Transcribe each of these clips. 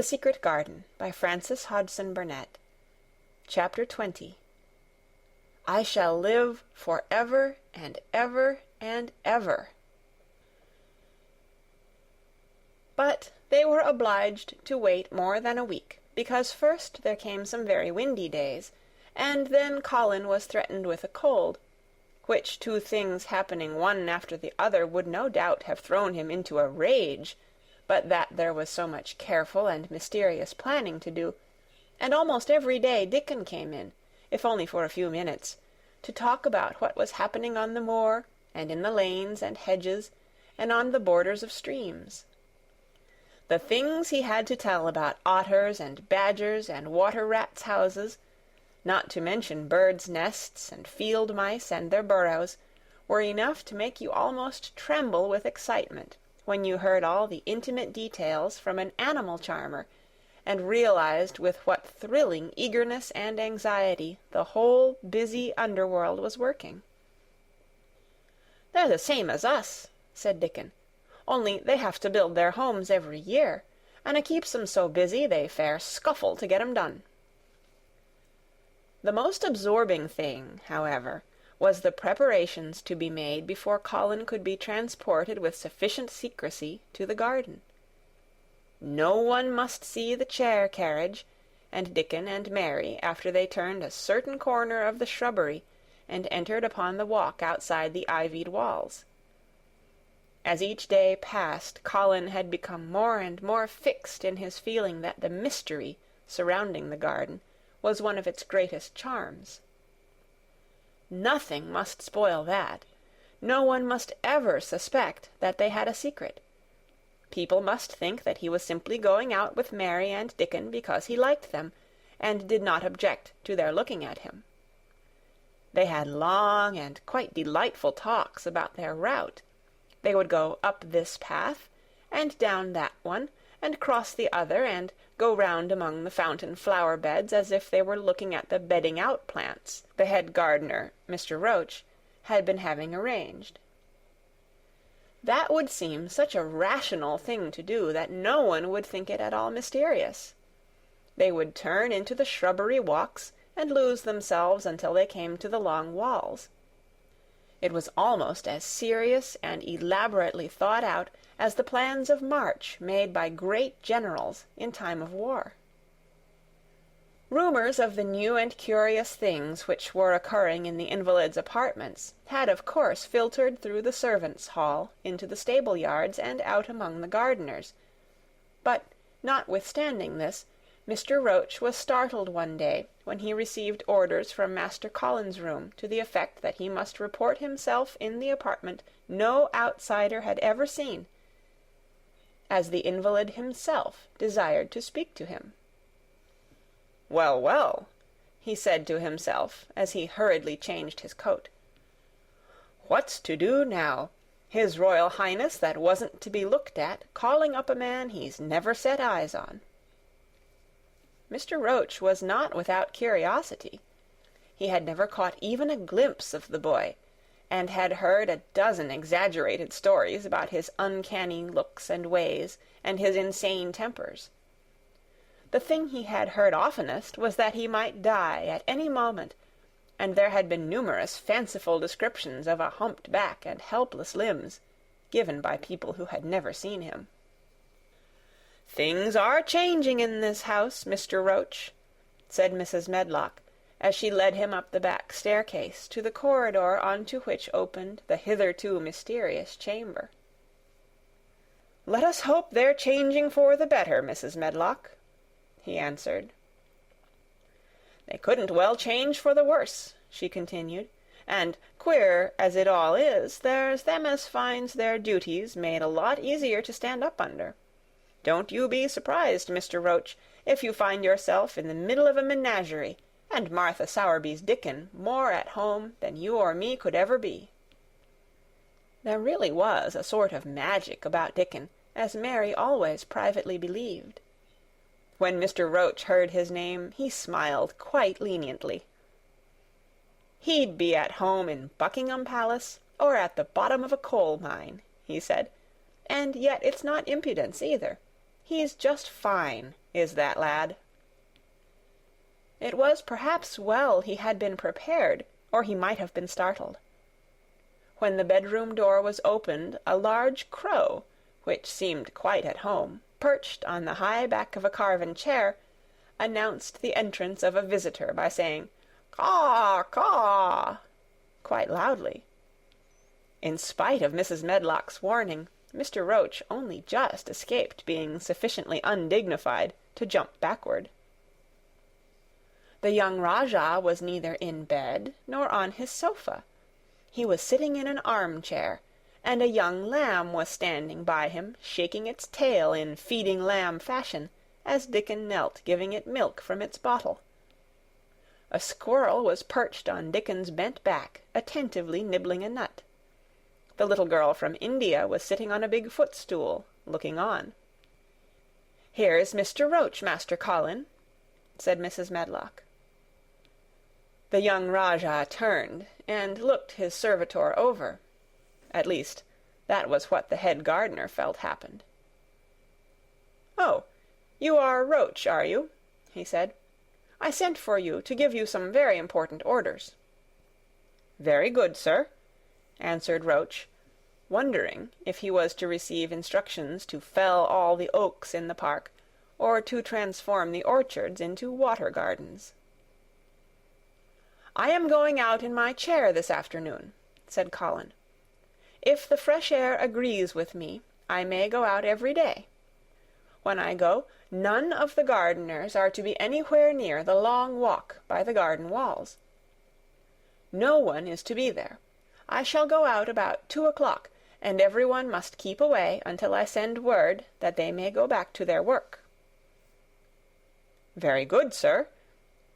The Secret Garden by Frances Hodgson Burnett. Chapter 20. I shall live for ever and ever and ever. But they were obliged to wait more than a week, because first there came some very windy days, and then Colin was threatened with a cold, which two things happening one after the other would no doubt have thrown him into a rage, but that there was so much careful and mysterious planning to do, and almost every day Dickon came in, if only for a few minutes, to talk about what was happening on the moor, and in the lanes and hedges, and on the borders of streams. The things he had to tell about otters and badgers and water-rats' houses, not to mention birds' nests and field mice and their burrows, were enough to make you almost tremble with excitement when you heard all the intimate details from an animal charmer, and realized with what thrilling eagerness and anxiety the whole busy underworld was working. "They're the same as us," said Dickon, "only they have to build their homes every year, and it keeps 'em so busy they fair scuffle to get 'em done." The most absorbing thing, however, was the preparations to be made before Colin could be transported with sufficient secrecy to the garden. No one must see the chair carriage, and Dickon and Mary, after they turned a certain corner of the shrubbery and entered upon the walk outside the ivied walls. As each day passed, Colin had become more and more fixed in his feeling that the mystery surrounding the garden was one of its greatest charms. Nothing must spoil that. No one must ever suspect that they had a secret. People must think that he was simply going out with Mary and Dickon because he liked them, and did not object to their looking at him. They had long and quite delightful talks about their route. They would go up this path, and down that one, and cross the other, and go round among the fountain flower beds as if they were looking at the bedding-out plants the head gardener, Mr. Roach, had been having arranged. That would seem such a rational thing to do that no one would think it at all mysterious. They would turn into the shrubbery walks and lose themselves until they came to the long walls. It was almost as serious and elaborately thought out as the plans of march made by great generals in time of war. Rumors of the new and curious things which were occurring in the invalid's apartments had of course filtered through the servants' hall into the stable-yards and out among the gardeners, but, notwithstanding this, Mr. Roach was startled one day when he received orders from Master Colin's room to the effect that he must report himself in the apartment no outsider had ever seen, as the invalid himself desired to speak to him. "Well, well," he said to himself as he hurriedly changed his coat. "What's to do now? His Royal Highness that wasn't to be looked at, calling up a man he's never set eyes on." Mr. Roach was not without curiosity. He had never caught even a glimpse of the boy, and had heard a dozen exaggerated stories about his uncanny looks and ways, and his insane tempers. The thing he had heard oftenest was that he might die at any moment, and there had been numerous fanciful descriptions of a humped back and helpless limbs, given by people who had never seen him. "Things are changing in this house, Mr. Roach," said Mrs. Medlock, as she led him up the back staircase to the corridor on to which opened the hitherto mysterious chamber. "Let us hope they're changing for the better, Mrs. Medlock," he answered. "They couldn't well change for the worse," she continued, "and, queer as it all is, there's them as finds their duties made a lot easier to stand up under. Don't you be surprised, Mr. Roach, if you find yourself in the middle of a menagerie, and Martha Sowerby's Dickon more at home than you or me could ever be." There really was a sort of magic about Dickon, as Mary always privately believed. When Mr. Roach heard his name, he smiled quite leniently. "He'd be at home in Buckingham Palace, or at the bottom of a coal mine," he said, "and yet it's not impudence either. He's just fine. is that lad." It was perhaps well he had been prepared, or he might have been startled. When the bedroom door was opened, a large crow, which seemed quite at home, perched on the high back of a carven chair, announced the entrance of a visitor by saying, "Caw, caw," quite loudly. In spite of Mrs. Medlock's warning, Mr. Roach only just escaped being sufficiently undignified to jump backward. The young Rajah was neither in bed nor on his sofa. He was sitting in an armchair, and a young lamb was standing by him, shaking its tail in feeding lamb fashion, as Dickon knelt giving it milk from its bottle. A squirrel was perched on Dickon's bent back, attentively nibbling a nut. The little girl from India was sitting on a big footstool, looking on. "Here's Mr. Roach, Master Colin," said Mrs. Medlock. The young Rajah turned and looked his servitor over. At least, that was what the head gardener felt happened. "Oh, you are Roach, are you?" he said. "I sent for you to give you some very important orders." "Very good, sir," answered Roach, wondering if he was to receive instructions to fell all the oaks in the park, or to transform the orchards into water gardens. "I am going out in my chair this afternoon," said Colin. "If the fresh air agrees with me, I may go out every day. When I go, none of the gardeners are to be anywhere near the long walk by the garden walls. No one is to be there. I shall go out about 2 o'clock, and every one must keep away until I send word that they may go back to their work." "Very good, sir,"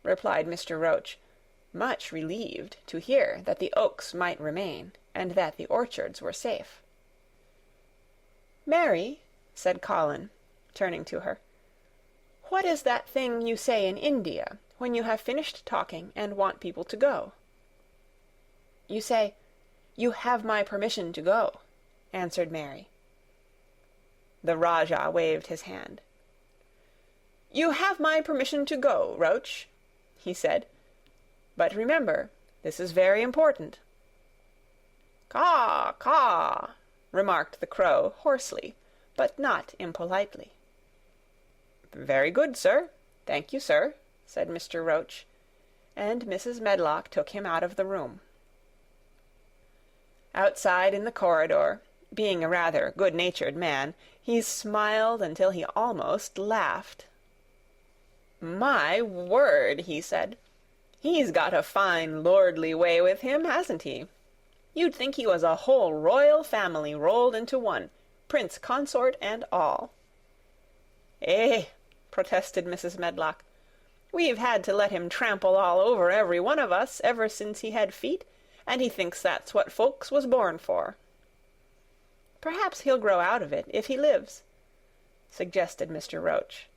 replied Mr. Roach, much relieved to hear that the oaks might remain, and that the orchards were safe. "Mary," said Colin, turning to her, "what is that thing you say in India, when you have finished talking and want people to go?" "You say, 'You have my permission to go,'" answered Mary. The Rajah waved his hand. "You have my permission to go, Roach," he said. "But remember, this is very important." "Caw, caw," remarked the crow hoarsely, but not impolitely. "Very good, sir. Thank you, sir," said Mr. Roach, and Mrs. Medlock took him out of the room. Outside in the corridor, being a rather good-natured man, he smiled until he almost laughed. "My word," he said, "he's got a fine lordly way with him, hasn't he? You'd think he was a whole royal family rolled into one, prince consort and all." "Eh," protested Mrs. Medlock, "we've had to let him trample all over every one of us ever since he had feet, and he thinks that's what folks was born for." "Perhaps he'll grow out of it, if he lives," suggested Mr. Roach.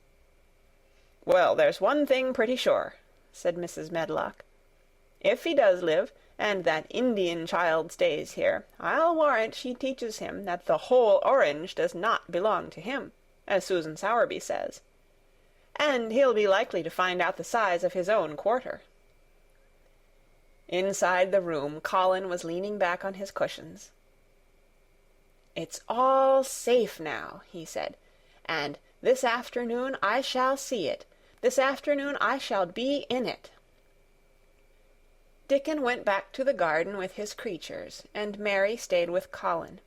"Well, there's one thing pretty sure," said Mrs. Medlock. "If he does live, and that Indian child stays here, I'll warrant she teaches him that the whole orange does not belong to him, as Susan Sowerby says. And he'll be likely to find out the size of his own quarter." Inside the room, Colin was leaning back on his cushions. "It's all safe now," he said, "and this afternoon I shall see it. This afternoon I shall be in it." Dickon went back to the garden with his creatures, and Mary stayed with Colin.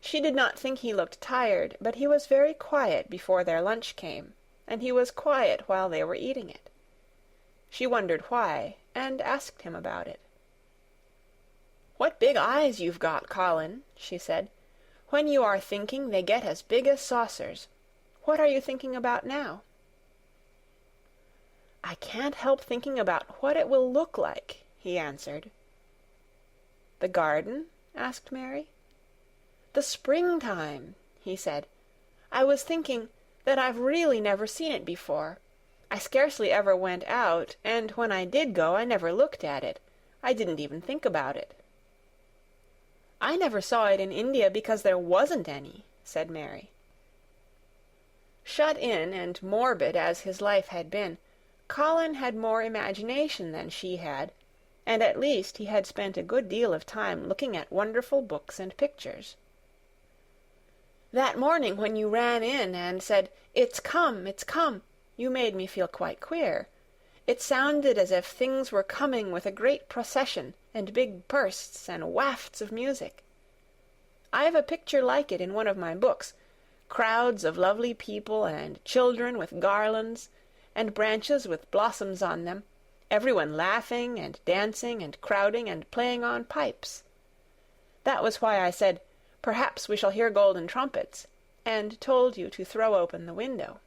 She did not think he looked tired, but he was very quiet before their lunch came, and he was quiet while they were eating it. She wondered why, and asked him about it. "What big eyes you've got, Colin," she said. "When you are thinking, they get as big as saucers. What are you thinking about now?" "I can't help thinking about what it will look like," he answered. "The garden?" asked Mary. "The springtime," he said. "I was thinking that I've really never seen it before. I scarcely ever went out, and when I did go I never looked at it. I didn't even think about it." "I never saw it in India because there wasn't any," said Mary. Shut in and morbid as his life had been, Colin had more imagination than she had, and at least he had spent a good deal of time looking at wonderful books and pictures. That morning when you ran in and said, "It's come, it's come," you made me feel quite queer. It sounded as if things were coming with a great procession and big bursts and wafts of music. I've a picture like it in one of my books, crowds of lovely people and children with garlands, and branches with blossoms on them, everyone laughing and dancing and crowding and playing on pipes. That was why I said, "Perhaps we shall hear golden trumpets," and told you to throw open the window.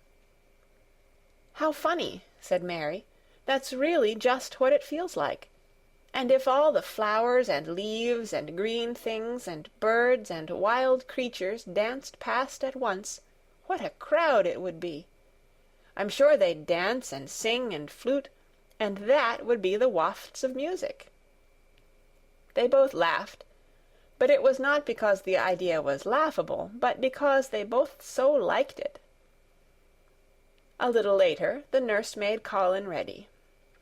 "How funny," said Mary. "That's really just what it feels like. And if all the flowers and leaves and green things and birds and wild creatures danced past at once, what a crowd it would be! I'm sure they'd dance and sing and flute, and that would be the wafts of music." They both laughed, but it was not because the idea was laughable, but because they both so liked it. A little later, the nurse made Colin ready.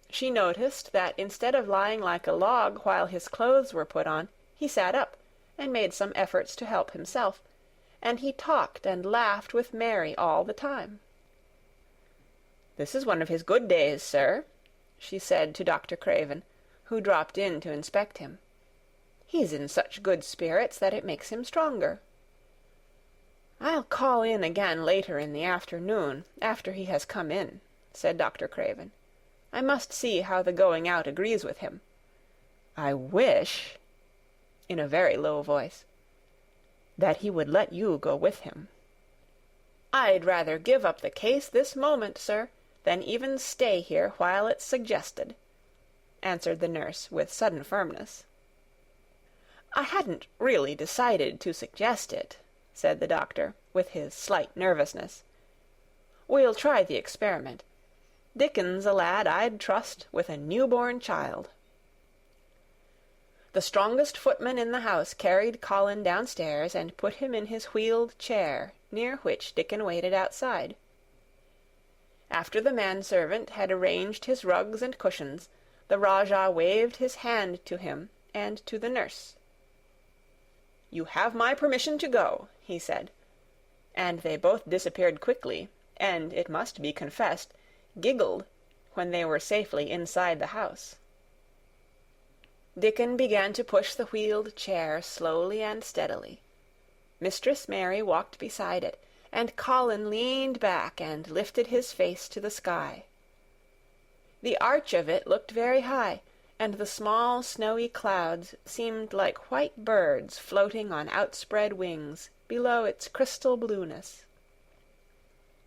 She noticed that instead of lying like a log while his clothes were put on, he sat up and made some efforts to help himself, and he talked and laughed with Mary all the time. "This is one of his good days, sir," she said to Dr. Craven, who dropped in to inspect him. "He's in such good spirits that it makes him stronger." "I'll call in again later in the afternoon, after he has come in," said Dr. Craven. "I must see how the going out agrees with him. I wish," in a very low voice, "that he would let you go with him." "I'd rather give up the case this moment, sir, than even stay here while it's suggested," answered the nurse with sudden firmness. "I hadn't really decided to suggest it," said the doctor, with his slight nervousness. "We'll try the experiment. Dickon's a lad I'd trust with a newborn child." The strongest footman in the house carried Colin downstairs and put him in his wheeled chair, near which Dickon waited outside. After the manservant had arranged his rugs and cushions, the Rajah waved his hand to him and to the nurse. "You have my permission to go," he said, and they both disappeared quickly, and, it must be confessed, giggled when they were safely inside the house. Dickon began to push the wheeled chair slowly and steadily. Mistress Mary walked beside it, and Colin leaned back and lifted his face to the sky. The arch of it looked very high, and the small snowy clouds seemed like white birds floating on outspread wings below its crystal blueness.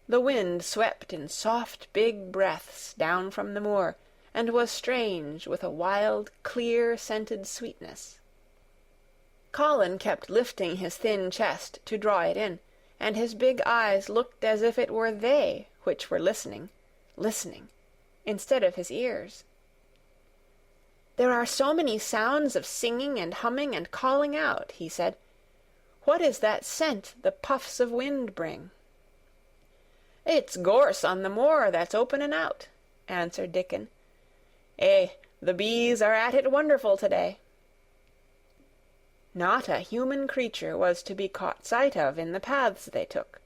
The wind swept in soft big breaths down from the moor, and was strange with a wild, clear-scented sweetness. Colin kept lifting his thin chest to draw it in, and his big eyes looked as if it were they which were listening, instead of his ears. "There are so many sounds of singing and humming and calling out," he said. "What is that scent the puffs of wind bring?" "It's gorse on the moor that's opening out," answered Dickon. The bees are at it wonderful to-day." Not a human creature was to be caught sight of in the paths they took.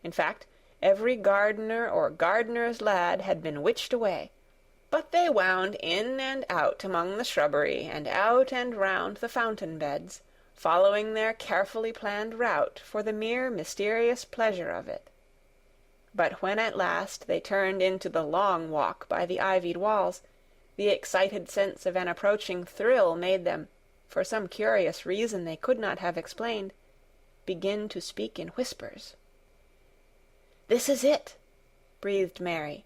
In fact, every gardener or gardener's lad had been witched away, but they wound in and out among the shrubbery and out and round the fountain beds, following their carefully planned route for the mere mysterious pleasure of it. But when at last they turned into the long walk by the ivied walls, the excited sense of an approaching thrill made them, for some curious reason they could not have explained, begin to speak in whispers. "This is it," breathed Mary.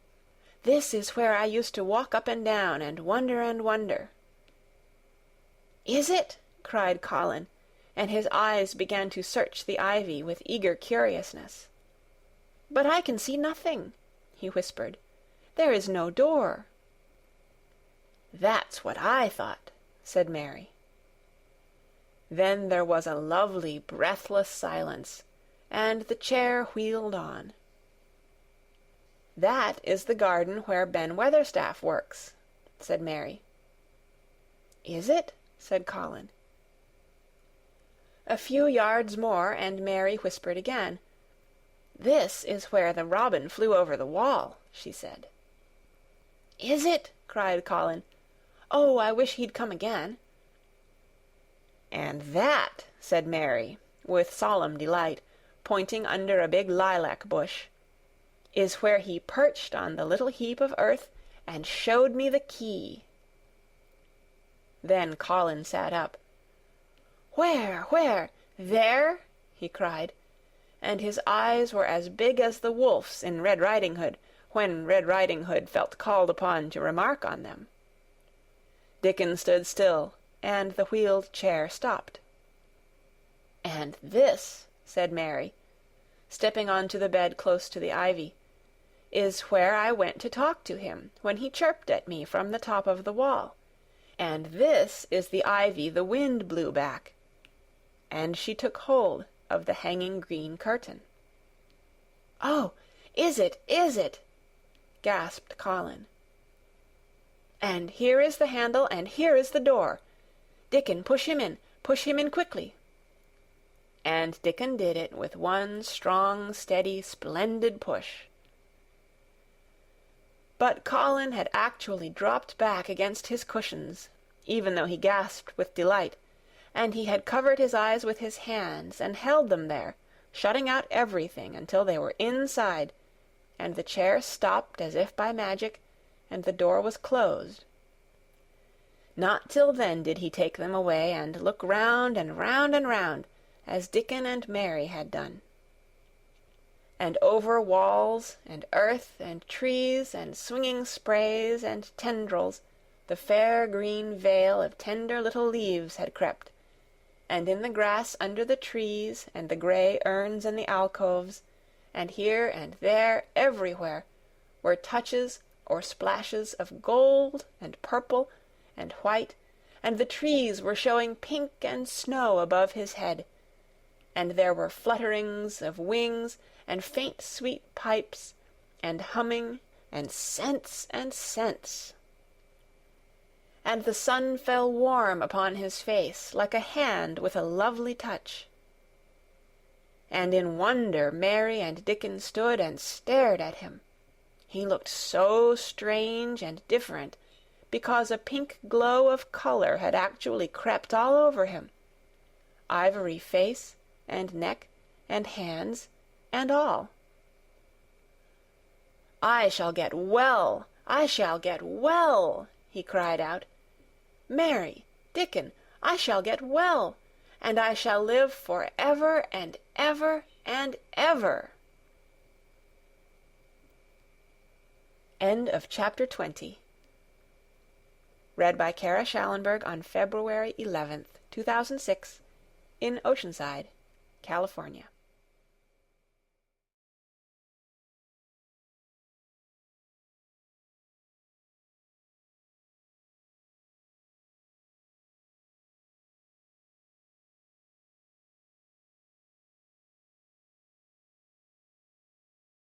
"This is where I used to walk up and down and wonder. "Is it?" cried Colin, and his eyes began to search the ivy with eager curiousness. "But I can see nothing," he whispered. "There is no door." "That's what I thought," said Mary. Then there was a lovely, breathless silence, and the chair wheeled on. "That is the garden where Ben Weatherstaff works," said Mary. "Is it?" said Colin. A few yards more, and Mary whispered again. "This is where the robin flew over the wall," she said. "Is it?" cried Colin. "Oh, I wish he'd come again." "And that," said Mary, with solemn delight, pointing under a big lilac bush, "is where he perched on the little heap of earth and showed me the key." Then Colin sat up. "Where? Where? There?" he cried, and his eyes were as big as the wolf's in Red Riding Hood, when Red Riding Hood felt called upon to remark on them. Dickon stood still, and the wheeled chair stopped. "And this," said Mary, stepping on to the bed close to the ivy, "is where I went to talk to him when he chirped at me from the top of the wall. And this is the ivy the wind blew back." And she took hold of the hanging green curtain. "Oh, is it? Is it?" gasped Colin. "And here is the handle, and here is the door. Dickon, push him in quickly." And Dickon did it with one strong, steady, splendid push. But Colin had actually dropped back against his cushions, even though he gasped with delight, and he had covered his eyes with his hands and held them there, shutting out everything until they were inside, and the chair stopped as if by magic, and the door was closed. Not till then did he take them away and look round and round and round, as Dickon and Mary had done. And over walls and earth and trees and swinging sprays and tendrils the fair green veil of tender little leaves had crept, and in the grass under the trees and the grey urns in the alcoves, and here and there everywhere, were touches or splashes of gold and purple and white, and the trees were showing pink and snow above his head, and there were flutterings of wings and faint sweet pipes and humming and scents and scents. And the sun fell warm upon his face like a hand with a lovely touch. And in wonder Mary and Dickon stood and stared at him. He looked so strange and different, because a pink glow of color had actually crept all over him, ivory face and neck and hands and all. "I shall get well! I shall get well!" he cried out. "Mary, Dickon, I shall get well, and I shall live for ever and ever and ever." End of chapter 20. Read by Kara Schallenberg on February 11th, 2006, in Oceanside, California.